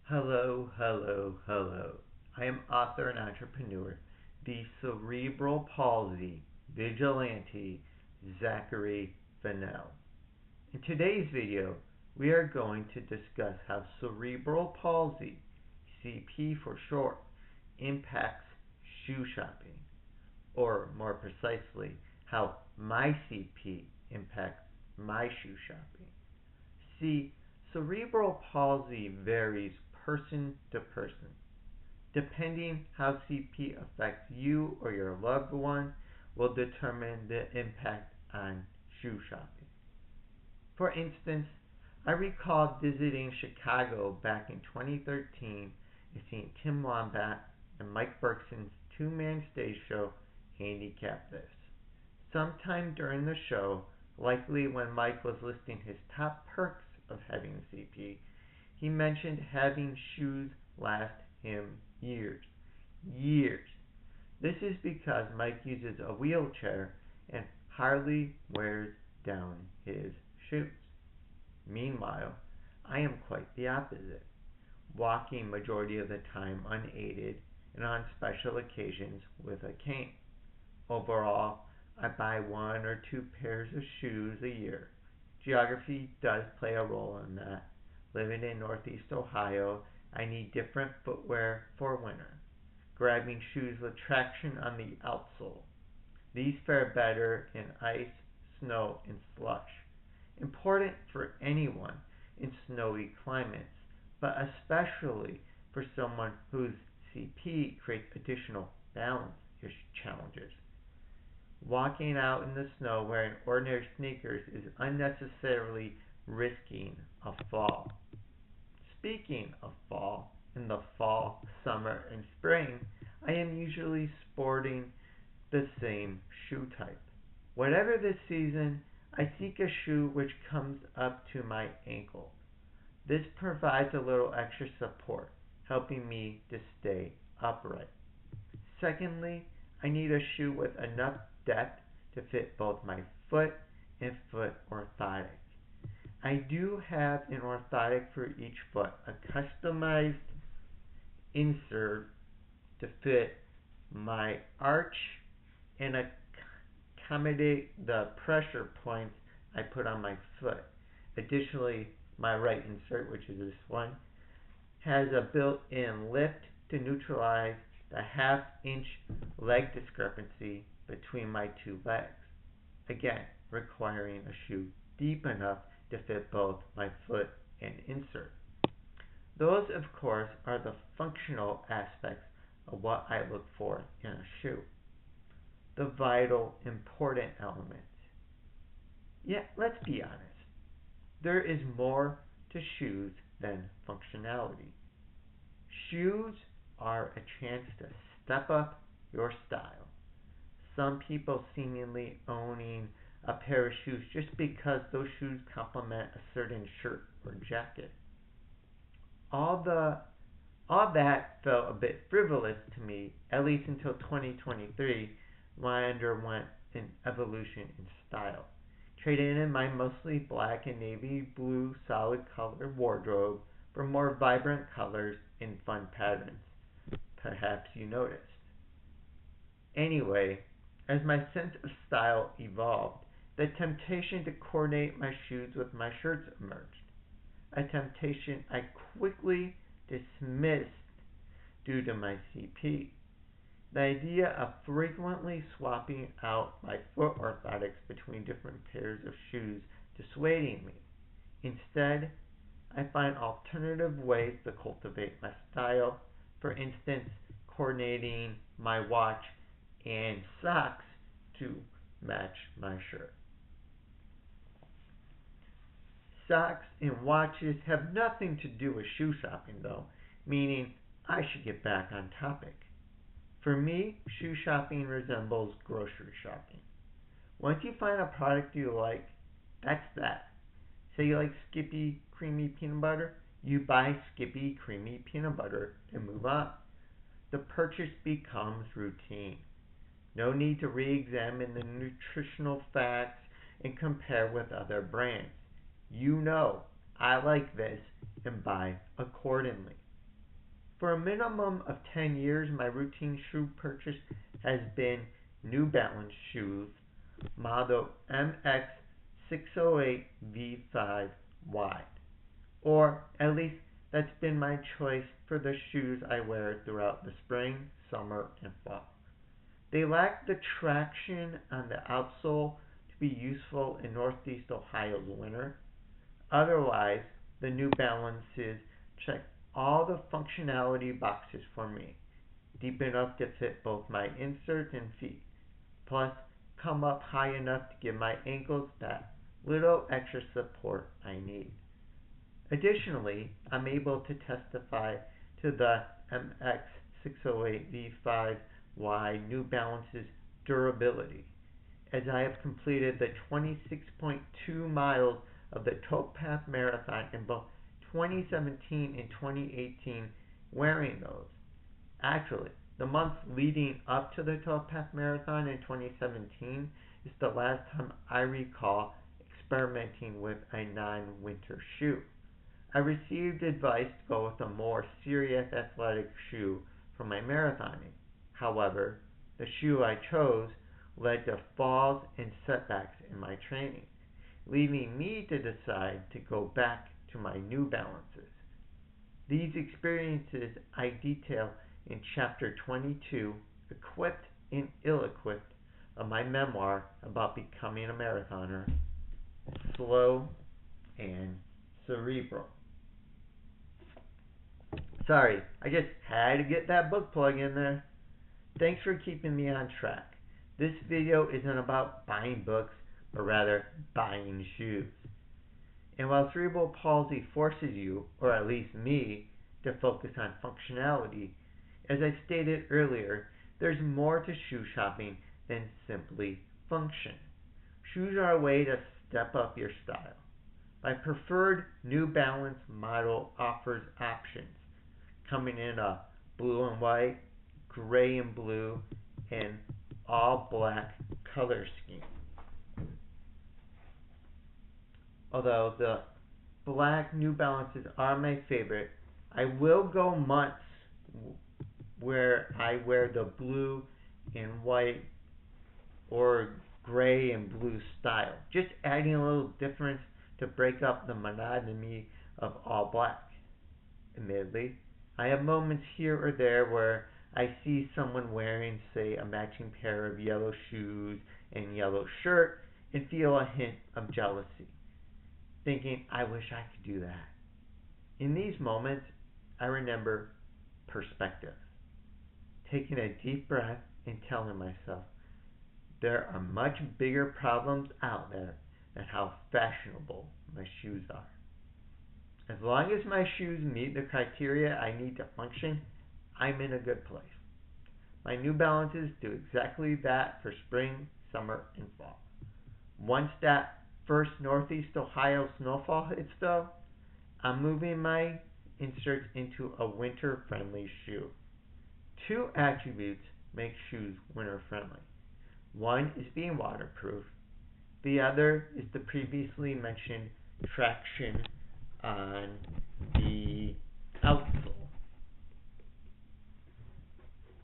Hello, hello, hello. I am author and entrepreneur, the Cerebral Palsy Vigilante, Zachary Fennell. In today's video, we are going to discuss how cerebral palsy, CP for short, impacts shoe shopping, or more precisely, how my CP impacts my shoe shopping. See, cerebral palsy varies person to person. Depending how CP affects you or your loved one will determine the impact on shoe shopping. For instance, I recall visiting Chicago back in 2013 and seeing Tim Wombat and Mike Bergson's two-man stage show, Handicap This. Sometime during the show, likely when Mike was listing his top perks of having CP, he mentioned having shoes last him years. Years. This is because Mike uses a wheelchair and hardly wears down his shoes. Meanwhile, I am quite the opposite, walking majority of the time unaided and on special occasions with a cane. Overall, I buy one or two pairs of shoes a year. Geography does play a role in that. Living in Northeast Ohio, I need different footwear for winter. Grabbing shoes with traction on the outsole. These fare better in ice, snow, and slush. Important for anyone in snowy climates, but especially for someone whose CP creates additional balance challenges. Walking out in the snow wearing ordinary sneakers is unnecessarily risking a fall. Speaking of fall, in the fall, summer, and spring, I am usually sporting the same shoe type. Whatever the season, I seek a shoe which comes up to my ankle. This provides a little extra support, helping me to stay upright. Secondly, I need a shoe with enough depth to fit both my foot and foot orthotic. I do have an orthotic for each foot, a customized insert to fit my arch and accommodate the pressure points I put on my foot. Additionally, my right insert, which is this one, has a built-in lift to neutralize the half-inch leg discrepancy between my two legs, again requiring a shoe deep enough to fit both my foot and insert. Those, of course, are the functional aspects of what I look for in a shoe, the vital, important elements. Yet, let's be honest, there is more to shoes than functionality. Shoes are a chance to step up your style. Some people seemingly owning a pair of shoes just because those shoes complement a certain shirt or jacket. All that felt a bit frivolous to me, at least until 2023, when I underwent an evolution in style. Trading in my mostly black and navy blue solid color wardrobe for more vibrant colors and fun patterns. Perhaps you noticed. Anyway, as my sense of style evolved, the temptation to coordinate my shoes with my shirts emerged, a temptation I quickly dismissed due to my CP. The idea of frequently swapping out my foot orthotics between different pairs of shoes dissuading me. Instead, I find alternative ways to cultivate my style, for instance, coordinating my watch and socks to match my shirt. Socks and watches have nothing to do with shoe shopping though, meaning I should get back on topic. For me, shoe shopping resembles grocery shopping. Once you find a product you like, that's that. Say you like Skippy Creamy Peanut Butter, you buy Skippy Creamy Peanut Butter and move on. The purchase becomes routine. No need to re-examine the nutritional facts and compare with other brands. You know, I like this and buy accordingly. For a minimum of 10 years, my routine shoe purchase has been New Balance shoes, model MX608 V5 wide. Or at least that's been my choice for the shoes I wear throughout the spring, summer, and fall. They lack the traction on the outsole to be useful in Northeast Ohio's winter. Otherwise, the New Balances check all the functionality boxes for me. Deep enough to fit both my inserts and feet. Plus, come up high enough to give my ankles that little extra support I need. Additionally, I'm able to testify to the MX608 V5Y New Balance's durability, as I have completed the 26.2 miles of the Towpath Marathon in both 2017 and 2018 wearing those. Actually, the months leading up to the Towpath Marathon in 2017 is the last time I recall experimenting with a non-winter shoe. I received advice to go with a more serious athletic shoe for my marathoning. However, the shoe I chose led to falls and setbacks in my training, leaving me to decide to go back to my New Balances. These experiences I detail in Chapter 22, Equipped and Ill-Equipped, of my memoir about becoming a marathoner, Slow and Cerebral. Sorry, I just had to get that book plug in there. Thanks for keeping me on track. This video isn't about buying books, but rather buying shoes. And while cerebral palsy forces you, or at least me, to focus on functionality, as I stated earlier, there's more to shoe shopping than simply function. Shoes are a way to step up your style. My preferred New Balance model offers options, coming in a blue and white, gray and blue, and all black color scheme. Although the black New Balances are my favorite, I will go months where I wear the blue and white or gray and blue style, just adding a little difference to break up the monotony of all black. Admittedly, I have moments here or there where I see someone wearing, say, a matching pair of yellow shoes and yellow shirt and feel a hint of jealousy, thinking, I wish I could do that. In these moments, I remember perspective, taking a deep breath and telling myself, there are much bigger problems out there than how fashionable my shoes are. As long as my shoes meet the criteria I need to function, I'm in a good place. My New Balances do exactly that for spring, summer, and fall. Once that first Northeast Ohio snowfall hits though, I'm moving my inserts into a winter-friendly shoe. Two attributes make shoes winter-friendly. One is being waterproof. The other is the previously mentioned traction on the outsole.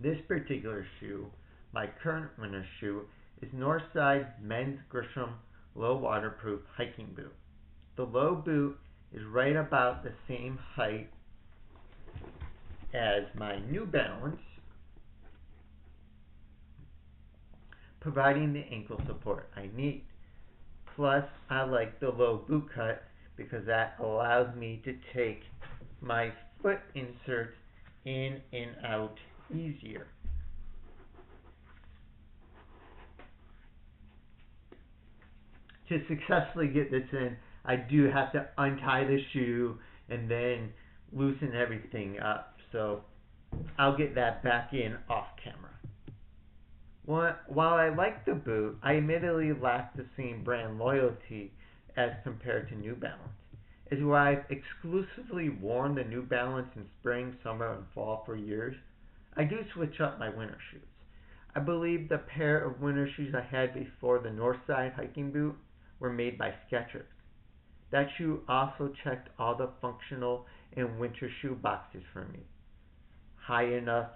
This particular shoe, my current winter shoe, is Northside Men's Grisham Low Waterproof Hiking Boot. The low boot is right about the same height as my New Balance, providing the ankle support I need. Plus, I like the low boot cut because that allows me to take my foot inserts in and out easier. To successfully get this in, I do have to untie the shoe and then loosen everything up. So I'll get that back in off camera. While I like the boot, I admittedly lack the same brand loyalty as compared to New Balance. As where I've exclusively worn the New Balance in spring, summer, and fall for years, I do switch up my winter shoes. I believe the pair of winter shoes I had before the Northside hiking boot were made by Skechers. That shoe also checked all the functional and winter shoe boxes for me. high enough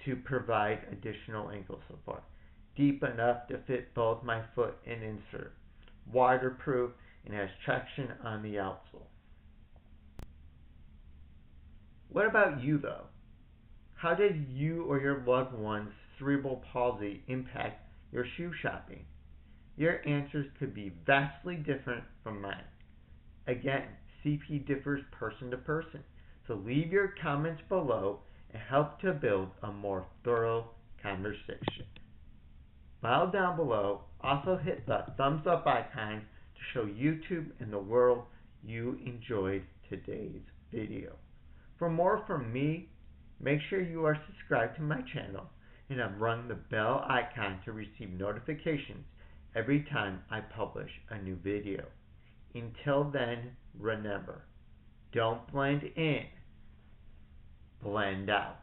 to provide additional ankle support, deep enough to fit both my foot and insert, waterproof, and has traction on the outsole. What about you though? How did you or your loved one's cerebral palsy impact your shoe shopping? Your answers could be vastly different from mine. Again, CP differs person to person, so leave your comments below and help to build a more thorough conversation. File down below, also hit the thumbs up icon to show YouTube and the world you enjoyed today's video. For more from me, make sure you are subscribed to my channel and have rung the bell icon to receive notifications every time I publish a new video. Until then, remember, don't blend in, blend out.